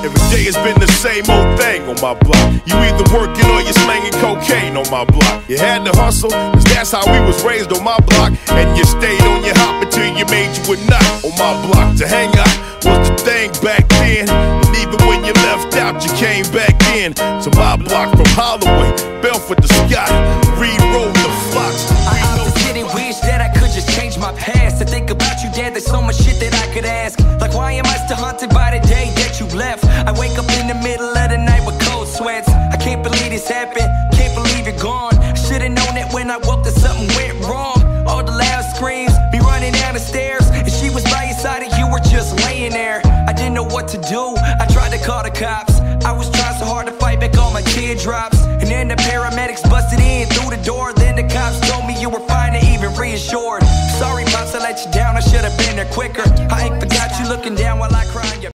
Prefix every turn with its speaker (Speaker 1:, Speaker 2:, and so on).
Speaker 1: Every day has been the same old thing on my block. You either working or you're slanging cocaine on my block. You had to hustle, cause that's how we was raised on my block. And you stayed on your hop until you made you a nut on my block. To hang out was the thing back then. And even when you left out, you came back in. To my block from Holloway, Belford to Scott, Reed Road to Fox.
Speaker 2: I often sit and wish that I could just change my past. To think about you, Dad, there's so much shit that I could ask. Like, why am I still haunted by the day that you left? I wake up in the middle of the night with cold sweats. I can't believe this happened, can't believe you're gone. I should've known that when I woke that something went wrong. All the loud screams, me running down the stairs, and she was by your side and you were just laying there. I didn't know what to do, I tried to call the cops. I was trying so hard to fight back all my teardrops. And then the paramedics busted in through the door. Then the cops told me you were fine and even reassured. Sorry, Pops, I let you down, I should've been there quicker. I ain't forgot you looking down while I cried.